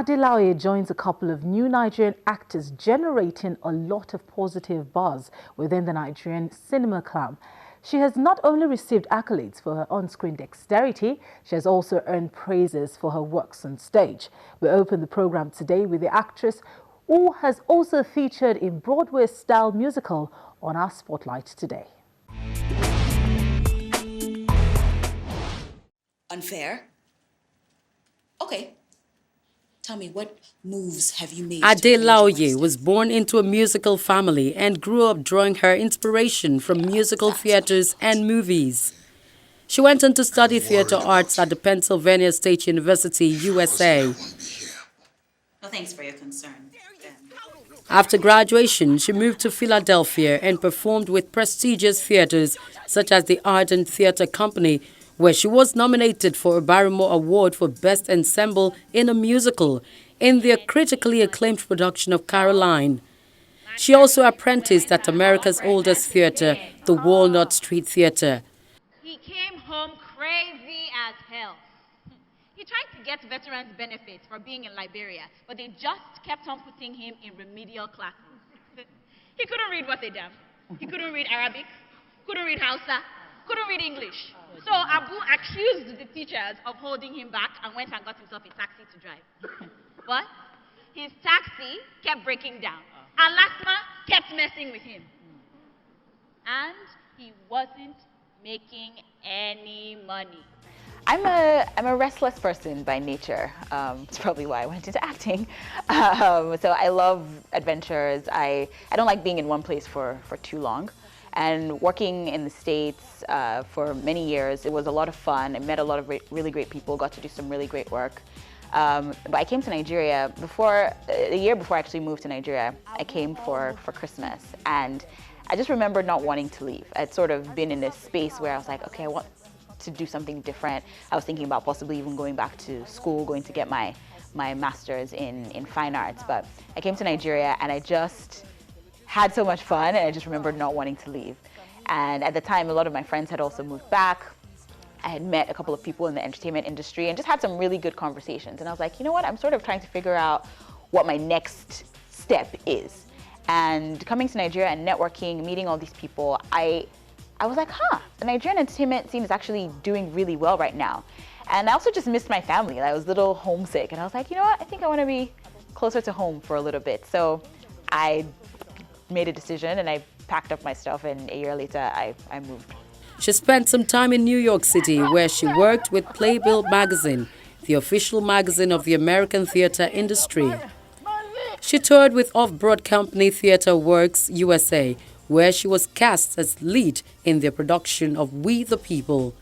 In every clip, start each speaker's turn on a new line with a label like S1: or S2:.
S1: Laoye joins a couple of new Nigerian actors generating a lot of positive buzz within the Nigerian cinema clan. She has not only received accolades for her on-screen dexterity, she has also earned praises for her works on stage. We open the program today with the actress who has also featured in Broadway-style musical on our spotlight today.
S2: Unfair? Okay. Tell me, what moves have you made?
S3: Laoye was born into a musical family and grew up drawing her inspiration from musical theaters and movies. She went on to study theater arts at the Pennsylvania State University, USA.
S2: Well, thanks for your concern.
S3: After graduation, she moved to Philadelphia and performed with prestigious theaters such as the Ardent Theatre Company, where she was nominated for a Barrymore Award for Best Ensemble in a Musical in their critically acclaimed production of Caroline. She also apprenticed at America's oldest theater, the Walnut Street Theater.
S4: He came home crazy as hell. He tried to get veterans benefits for being in Liberia, but they just kept on putting him in remedial classes. He couldn't read what they done. He couldn't read Arabic, couldn't read Hausa, couldn't read English. So Abu accused the teachers of holding him back and went and got himself a taxi to drive. But his taxi kept breaking down. And Lasma kept messing with him. And he wasn't making any money.
S5: I'm a restless person by nature. It's probably why I went into acting. So I love adventures. I don't like being in one place for too long. And working in the States for many years, it was a lot of fun. I met a lot of really great people, got to do some really great work. But I came to Nigeria a year before I actually moved to Nigeria. I came for Christmas, and I just remember not wanting to leave. I'd sort of been in this space where I was like, okay, I want to do something different. I was thinking about possibly even going back to school, going to get my master's in fine arts. But I came to Nigeria and I just had so much fun, and I just remembered not wanting to leave. And at the time, a lot of my friends had also moved back. I had met a couple of people in the entertainment industry and just had some really good conversations. And I was like, you know what? I'm sort of trying to figure out what my next step is. And coming to Nigeria and networking, meeting all these people, I was like, the Nigerian entertainment scene is actually doing really well right now. And I also just missed my family. I was a little homesick. And I was like, you know what? I think I want to be closer to home for a little bit. So I made a decision and I packed up my stuff, and a year later I moved.
S3: She spent some time in New York City, where she worked with Playbill magazine, the official magazine of the American theater industry. She toured with Off-Broad Company Theater Works USA, where she was cast as lead in their production of We the People.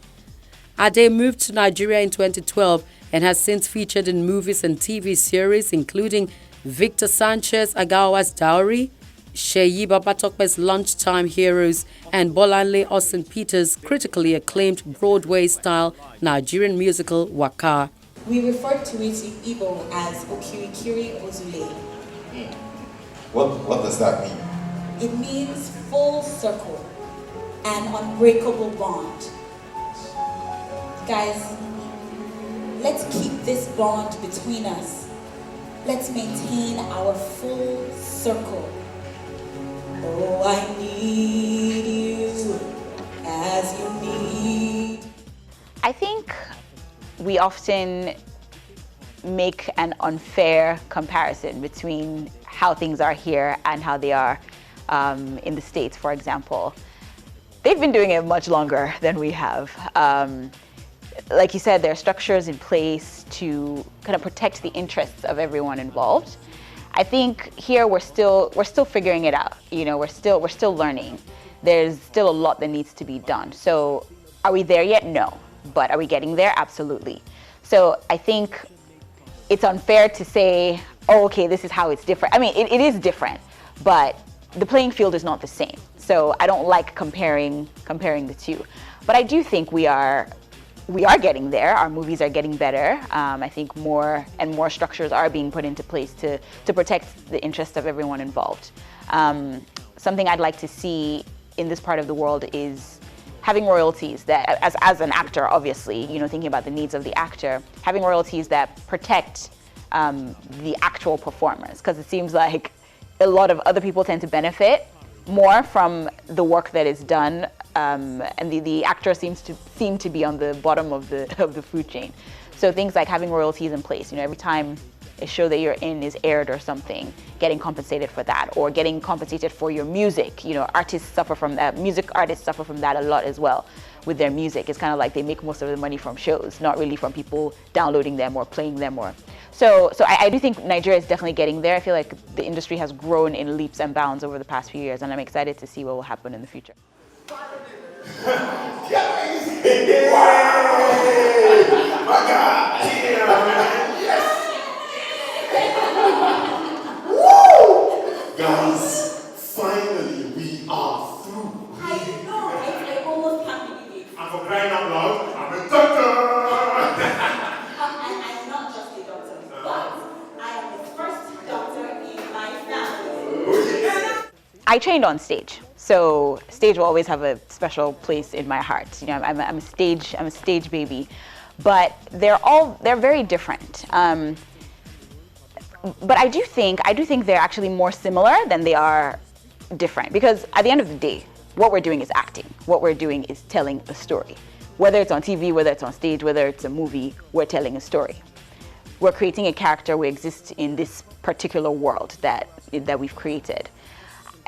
S3: Ade moved to Nigeria in 2012 and has since featured in movies and TV series including Victor Sanchez Agawa's Dowry, Seyi Babatokpe's Lunchtime Heroes, and Bolanle Austin Peters' critically acclaimed Broadway-style Nigerian musical Waka.
S6: We refer to it in Igbo as Okirikiri Ozule.
S7: What does that mean?
S6: It means full circle, an unbreakable bond. Guys, let's keep this bond between us. Let's maintain our full circle. Oh, I need you as you need.
S5: I think we often make an unfair comparison between how things are here and how they are in the States, for example. They've been doing it much longer than we have. Like you said, there are structures in place to kind of protect the interests of everyone involved. I think here we're still figuring it out. You know, we're still learning. There's still a lot that needs to be done. So are we there yet? No. But are we getting there? Absolutely. So I think it's unfair to say, oh, okay, this is how it's different. I mean, it is different, but the playing field is not the same. So I don't like comparing the two. But I do think we are getting there. Our movies are getting better. I think more and more structures are being put into place to protect the interests of everyone involved. Something I'd like to see in this part of the world is having royalties that, as an actor, obviously, you know, thinking about the needs of the actor, having royalties that protect the actual performers, because it seems like a lot of other people tend to benefit more from the work that is done, and the actor seem to be on the bottom of the food chain. So things like having royalties in place, every time a show that you're in is aired or something, getting compensated for that, or getting compensated for your music. Artists suffer from that. Music artists suffer from that a lot as well with their music. It's kind of like they make most of the money from shows, not really from people downloading them or playing them more. So I do think Nigeria is definitely getting there. I feel like the industry has grown in leaps and bounds over the past few years, and I'm excited to see what will happen in the future.
S7: Guys, finally we are through.
S6: I know, I almost can't believe it.
S7: And for crying out loud, I'm a doctor!
S6: And I'm not just a doctor, but I am the first doctor in my family.
S5: I trained on stage, so stage will always have a special place in my heart. I'm a stage baby, but they're very different. But I do think they're actually more similar than they are different, because at the end of the day, what we're doing is acting. What we're doing is telling a story. Whether it's on TV, whether it's on stage, whether it's a movie, we're telling a story. We're creating a character. We exist in this particular world that we've created.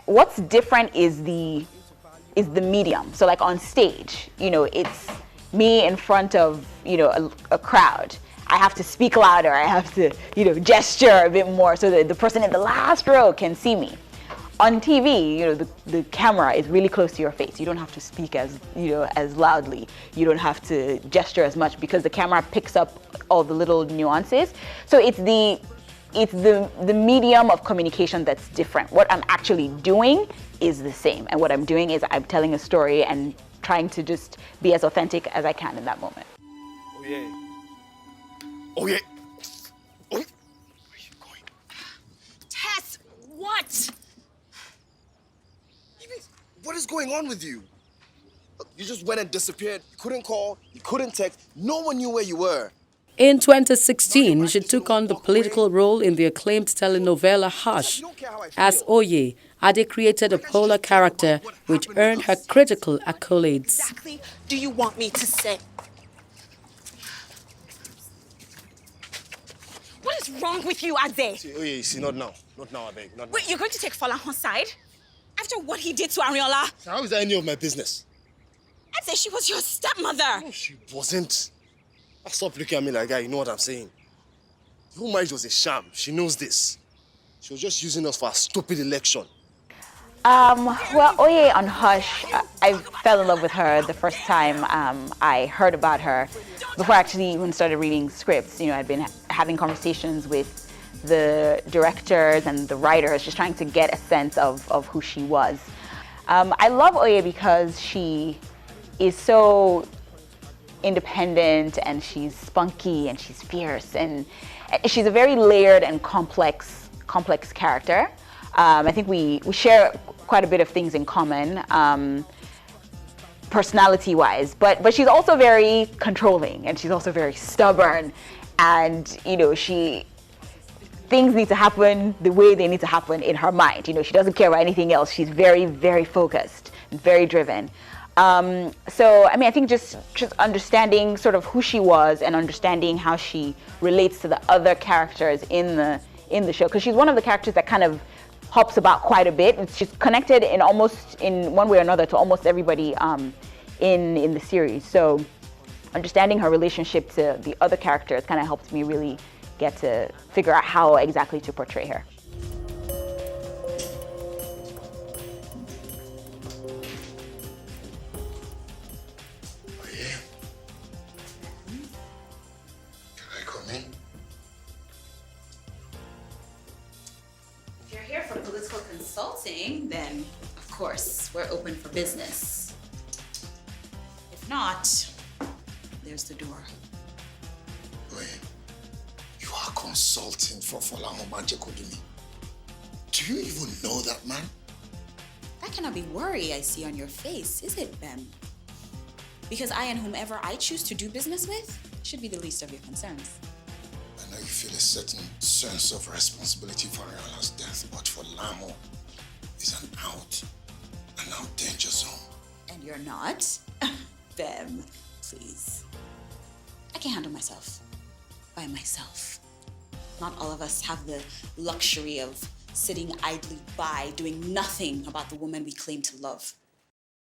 S5: What's different is the medium. So like on stage, it's me in front of a crowd. I have to speak louder. I have to gesture a bit more so that the person in the last row can see me. On TV, the camera is really close to your face. You don't have to speak as loudly. You don't have to gesture as much because the camera picks up all the little nuances. So it's the medium of communication that's different. What I'm actually doing is the same. And what I'm doing is I'm telling a story and trying to just be as authentic as I can in that moment.
S7: Oh yeah. Oh yeah. Oh. Where are you going?
S2: Tess, what?
S7: What is going on with you? You just went and disappeared. You couldn't call, you couldn't text. No one knew where you were.
S3: In 2016, she took on the political role in the acclaimed telenovela Hush. As Oye, Ade created a polar character which earned her critical accolades.
S6: Exactly do you want me to say? What is wrong with you, Ade?
S7: See, not now. Not now, I beg. Not now.
S6: Wait, you're going to take Folahan's side? After what he did to Ariola?
S7: How is that any of my business?
S6: Ade, she was your stepmother.
S7: No, she wasn't. Stop looking at me like that, you know what I'm saying. The whole marriage was a sham. She knows this. She was just using us for a stupid election.
S5: Well, Oye on Hush, I fell in love with her the first time I heard about her. Before I actually even started reading scripts, I'd been having conversations with the directors and the writers, just trying to get a sense of who she was. I love Oye because she is so independent and she's spunky and she's fierce and she's a very layered and complex character. I think we share quite a bit of things in common, personality-wise, but she's also very controlling and she's also very stubborn, and things need to happen the way they need to happen in her mind. She doesn't care about anything else. She's very, very focused and very driven. So, I think just understanding sort of who she was and understanding how she relates to the other characters in the show, because she's one of the characters that kind of hops about quite a bit. And she's connected in one way or another to almost everybody in the series. So, understanding her relationship to the other characters kind of helped me really get to figure out how exactly to portray her.
S2: Consulting, then of course we're open for business. If not, there's the door.
S7: Wait, you are consulting for Folahan Majekodumi. Do you even know that man?
S2: That cannot be worry I see on your face, is it, Bem? Because I and whomever I choose to do business with should be the least of your concerns.
S7: And
S8: you feel a certain sense of responsibility for Ariola's death, but for Lamo, it's an out danger zone.
S2: And you're not? Bem, please. I can handle myself. By myself. Not all of us have the luxury of sitting idly by, doing nothing about the woman we claim to love.